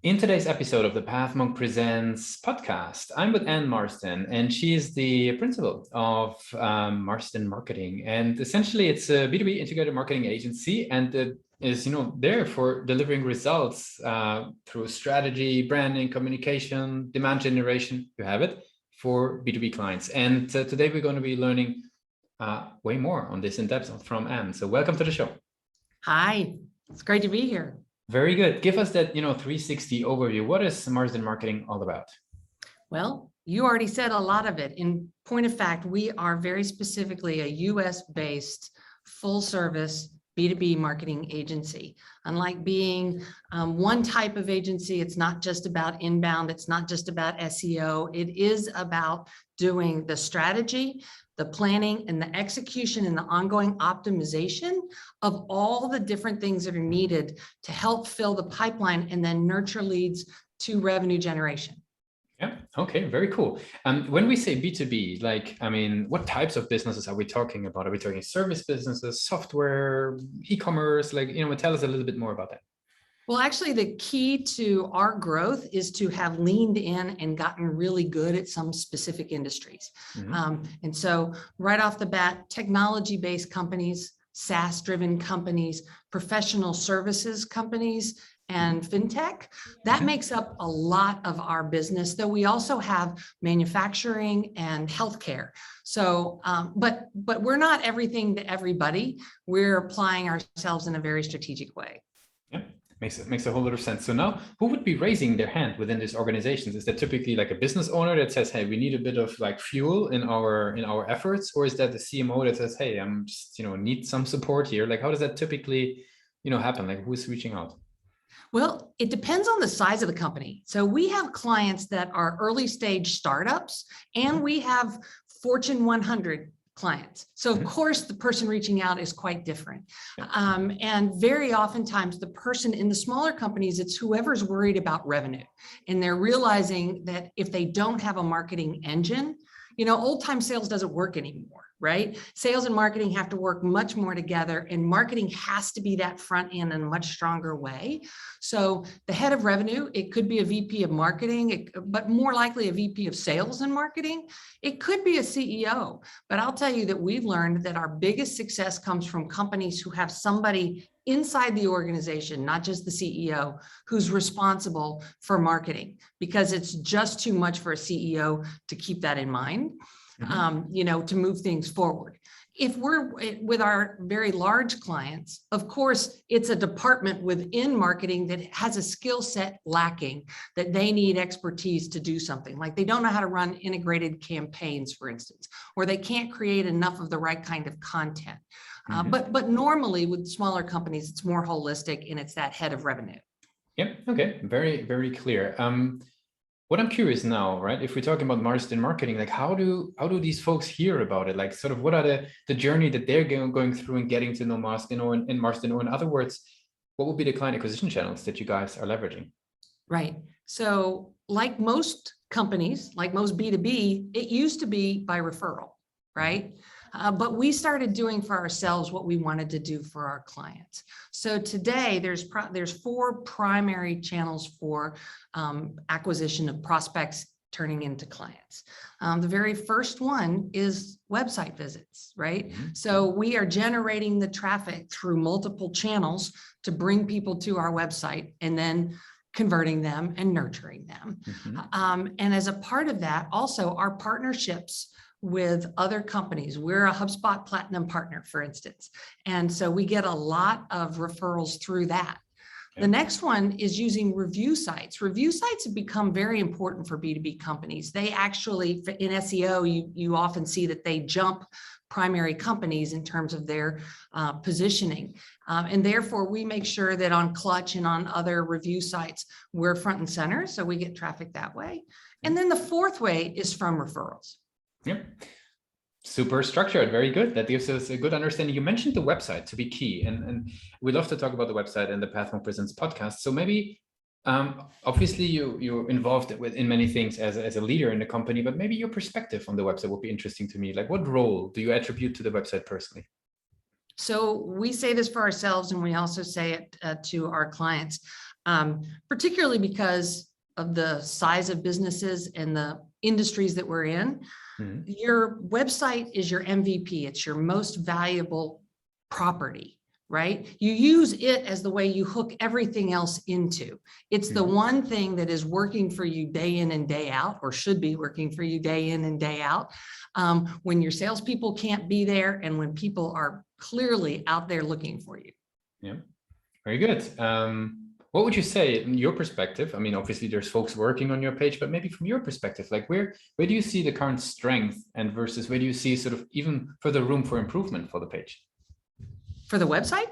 In today's episode of the Path Monk Presents podcast, I'm with Marston, and she is the principal of Marston Marketing. And essentially, it's a B2B integrated marketing agency, and it is, there for delivering results through strategy, branding, communication, demand generation. You have it for B2B clients. And today we're going to be learning way more on this in depth from Anne. So welcome to the show. Hi, it's great to be here. Very good. Give us that, 360 overview. What is Marsden Marketing all about? Well, you already said a lot of it. In point of fact, we are very specifically a US-based full-service B2B marketing agency. Unlike being one type of agency, it's not just about inbound, it's not just about SEO. It is about doing the strategy, the planning, and the execution and the ongoing optimization of all the different things that are needed to help fill the pipeline and then nurture leads to revenue generation. Yeah. Okay. Very cool. When we say B2B, what types of businesses are we talking about? Are we talking service businesses, software, e-commerce? Tell us a little bit more about that. Well, actually, the key to our growth is to have leaned in and gotten really good at some specific industries. Mm-hmm. And so right off the bat, technology-based companies, SaaS-driven companies, professional services companies, and fintech, that makes up a lot of our business, though we also have manufacturing and healthcare. So, but we're not everything to everybody. We're applying ourselves in a very strategic way. Yeah, makes a whole lot of sense. So now, who would be raising their hand within these organizations? Is that typically like a business owner that says, "Hey, we need a bit of fuel in our efforts," or is that the CMO that says, "Hey, I'm just need some support here"? How does that typically happen? Who's reaching out? Well, it depends on the size of the company. So we have clients that are early stage startups, and we have Fortune 100 clients. So of course, the person reaching out is quite different. And very oftentimes the person in the smaller companies, it's whoever's worried about revenue. And they're realizing that if they don't have a marketing engine, old time sales doesn't work anymore, right? Sales and marketing have to work much more together, and marketing has to be that front end in a much stronger way. So the head of revenue, it could be a VP of marketing, but more likely a VP of sales and marketing. It could be a CEO, but I'll tell you that we've learned that our biggest success comes from companies who have somebody inside the organization, not just the CEO, who's responsible for marketing, because it's just too much for a CEO to keep that in mind, to move things forward. If we're with our very large clients, of course, it's a department within marketing that has a skill set lacking, that they need expertise to do something. Like they don't know how to run integrated campaigns, for instance, or they can't create enough of the right kind of content. But normally with smaller companies, it's more holistic, and it's that head of revenue. Yeah. Okay. Very, very clear. What I'm curious now, right? If we're talking about Marsden Marketing, how do these folks hear about it? What are the journey that they're going through and getting to know Marsden, or in Marsden, or in other words, what would be the client acquisition channels that you guys are leveraging? Right. So like most companies, like most B2B, it used to be by referral, right? But we started doing for ourselves what we wanted to do for our clients. So today there's 4 primary channels for acquisition of prospects turning into clients. The very first one is website visits, right? So we are generating the traffic through multiple channels to bring people to our website, and then converting them and nurturing them. And as a part of that, also our partnerships with other companies. We're a HubSpot Platinum partner, for instance. And so we get a lot of referrals through that. The next one is using review sites. Review sites have become very important for B2B companies. They actually, in SEO, you often see that they jump primary companies in terms of their positioning. And therefore, we make sure that on Clutch and on other review sites, we're front and center, so we get traffic that way. And then the fourth way is from referrals. Yeah. Super structured. Very good. That gives us a good understanding. You mentioned the website to be key, and we love to talk about the website and the Path Monk Presents podcast. So maybe, obviously you're involved in many things as a leader in the company, but maybe your perspective on the website would be interesting to me. What role do you attribute to the website personally? So we say this for ourselves, and we also say it to our clients. particularly because of the size of businesses and the industries that we're in. Your website is your MVP. It's your most valuable property, right? You use it as the way you hook everything else into. It's the one thing that is working for you day in and day out, or should be working for you day in and day out. When your salespeople can't be there and when people are clearly out there looking for you. Yeah, very good. What would you say in your perspective? I mean, obviously there's folks working on your page, but maybe from your perspective, like where do you see the current strength and versus where do you see sort of even further room for improvement for the page? For the website?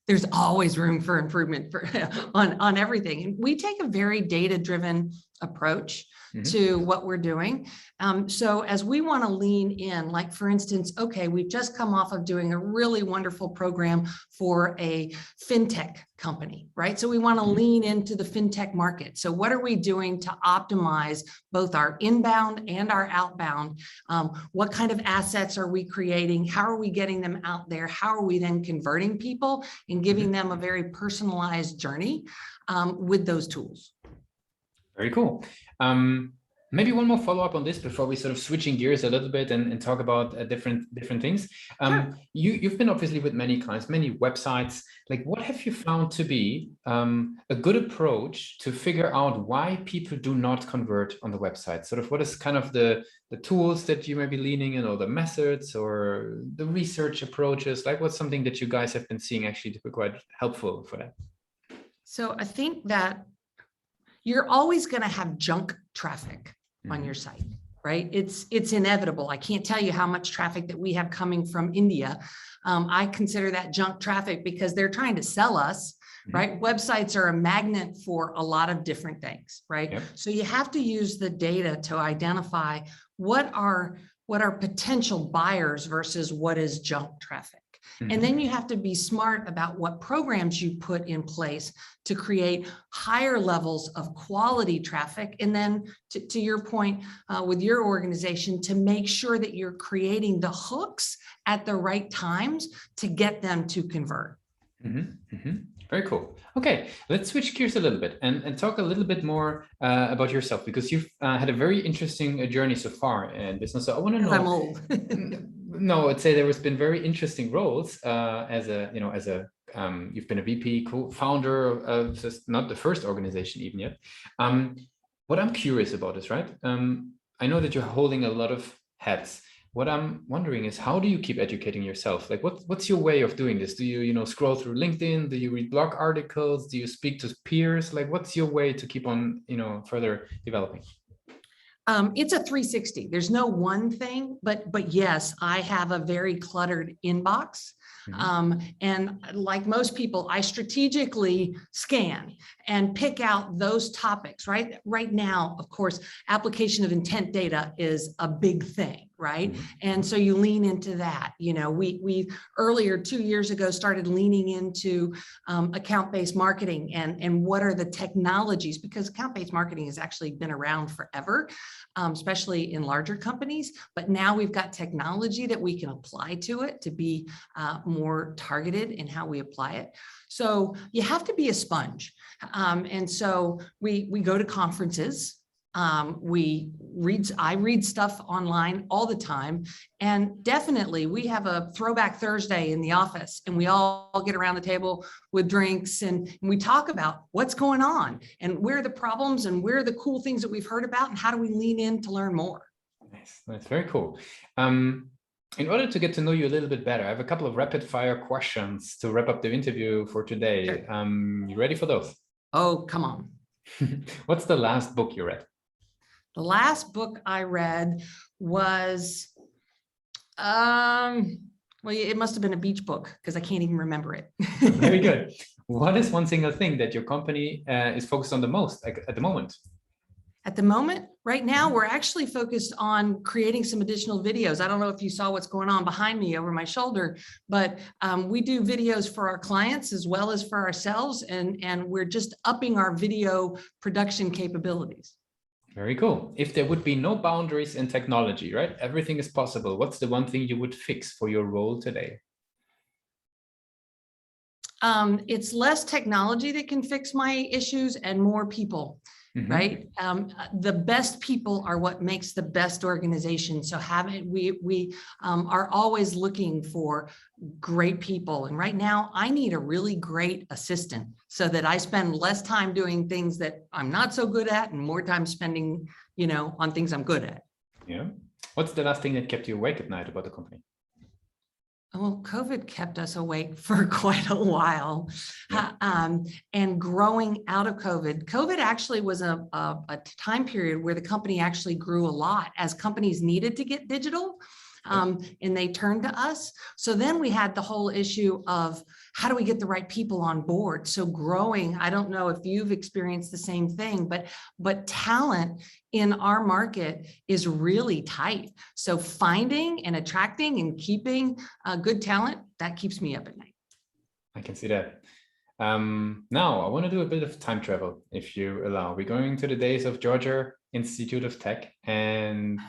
There's always room for improvement on everything. And we take a very data-driven approach to what we're doing. So as we want to lean in, like for instance, okay, we've just come off of doing a really wonderful program for a fintech company, right? So we want to lean into the fintech market. So what are we doing to optimize both our inbound and our outbound? What kind of assets are we creating? How are we getting them out there? How are we then converting people and giving them a very personalized journey with those tools? Very cool. Maybe one more follow-up on this before we sort of switching gears a little bit and talk about different things. Sure. You've been obviously with many clients, many websites. Like, what have you found to be a good approach to figure out why people do not convert on the website? Sort of what is kind of the tools that you may be leaning in, or the methods or the research approaches? Like, what's something that you guys have been seeing actually to be quite helpful for that? So I think that you're always going to have junk traffic on your site, right? It's inevitable. I can't tell you how much traffic that we have coming from India. I consider that junk traffic because they're trying to sell us, right? Websites are a magnet for a lot of different things, right? Yep. So you have to use the data to identify what are potential buyers versus what is junk traffic. And then you have to be smart about what programs you put in place to create higher levels of quality traffic. And then to your point with your organization, to make sure that you're creating the hooks at the right times to get them to convert. Very cool. Okay, let's switch gears a little bit and talk a little bit more about yourself, because you've had a very interesting journey so far in business. So I want to know. I'm old. No, I'd say there has been very interesting roles you've been a VP, co-founder of just not the first organization even yet. What I'm curious about is, right, I know that you're holding a lot of hats. What I'm wondering is, how do you keep educating yourself? Like, what's your way of doing this? Do you, scroll through LinkedIn? Do you read blog articles? Do you speak to peers? Like, what's your way to keep on, further developing? It's a 360. There's no one thing, but yes, I have a very cluttered inbox. And like most people, I strategically scan and pick out those topics, right? Right now, of course, application of intent data is a big thing, right? And so you lean into that. We earlier 2 years ago started leaning into account-based marketing and what are the technologies, because account-based marketing has actually been around forever, especially in larger companies. But now we've got technology that we can apply to it to be more targeted in how we apply it. So you have to be a sponge. And so we go to conferences. I read stuff online all the time, and definitely we have a throwback Thursday in the office, and we all get around the table with drinks and we talk about what's going on and where are the problems and where are the cool things that we've heard about and how do we lean in to learn more. Nice, that's very cool. In order to get to know you a little bit better, I have a couple of rapid fire questions to wrap up the interview for today. Sure. You ready for those? Oh, come on. What's the last book you read? The last book I read was, well, it must have been a beach book because I can't even remember it. Very good. What is one single thing that your company is focused on the most at the moment? At the moment, right now, we're actually focused on creating some additional videos. I don't know if you saw what's going on behind me over my shoulder, but we do videos for our clients as well as for ourselves, and we're just upping our video production capabilities. Very cool. If there would be no boundaries in technology, right? Everything is possible. What's the one thing you would fix for your role today? It's less technology that can fix my issues and more people. Right. The best people are what makes the best organization. So we are always looking for great people. And right now I need a really great assistant so that I spend less time doing things that I'm not so good at and more time spending, on things I'm good at. Yeah. What's the last thing that kept you awake at night about the company? Well, COVID kept us awake for quite a while. Yeah. And growing out of COVID actually was a time period where the company actually grew a lot as companies needed to get digital. And they turned to us. So then we had the whole issue of how do we get the right people on board? So growing, I don't know if you've experienced the same thing, but talent in our market is really tight. So finding and attracting and keeping good talent, that keeps me up at night. I can see that. Now I want to do a bit of time travel, if you allow. We're going to the days of Georgia Institute of Tech, and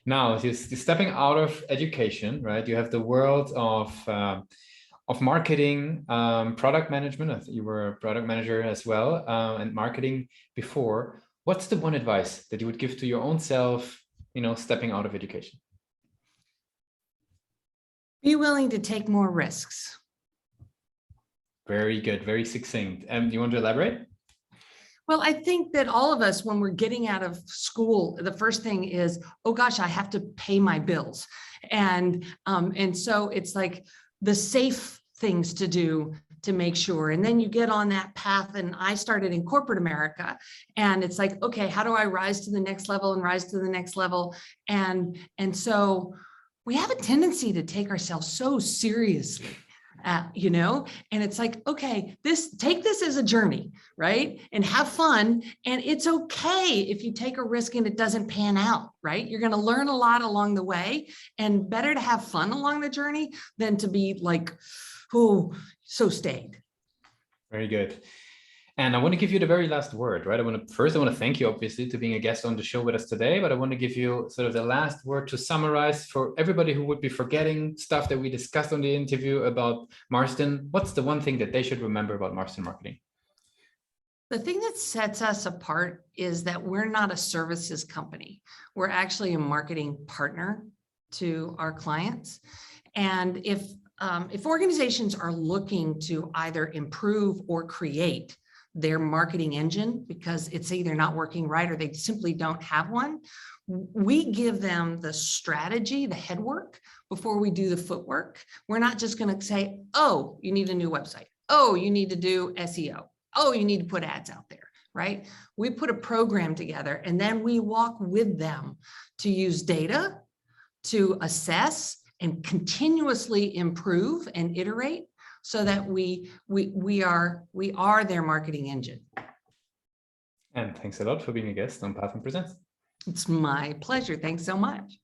now you're stepping out of education, right? You have the world of marketing, product management. I think you were a product manager as well, and marketing before. What's the one advice that you would give to your own self, stepping out of education? Be willing to take more risks. Very good, very succinct. Do you want to elaborate? Well, I think that all of us, when we're getting out of school, the first thing is, oh gosh, I have to pay my bills. And so it's like the safe things to do to make sure. And then you get on that path. And I started in corporate America, and it's like, okay, how do I rise to the next level and rise to the next level? And so we have a tendency to take ourselves so seriously. And it's like, okay, take this as a journey, right? And have fun. And it's okay if you take a risk and it doesn't pan out, right? You're going to learn a lot along the way, and better to have fun along the journey than to be like, oh, so staid. Very good. And I want to give you the very last word, right? I want to thank you, obviously, to being a guest on the show with us today, but I want to give you sort of the last word to summarize for everybody who would be forgetting stuff that we discussed on the interview about Marston. What's the one thing that they should remember about Marston marketing? The thing that sets us apart is that we're not a services company. We're actually a marketing partner to our clients. And if organizations are looking to either improve or create their marketing engine because it's either not working right or they simply don't have one, we give them the strategy, the headwork before we do the footwork. We're not just going to say, oh, you need a new website. Oh, you need to do SEO. Oh, you need to put ads out there, right? We put a program together, and then we walk with them to use data to assess and continuously improve and iterate so that we are their marketing engine. And thanks a lot for being a guest on Path and Presents. It's my pleasure. Thanks so much.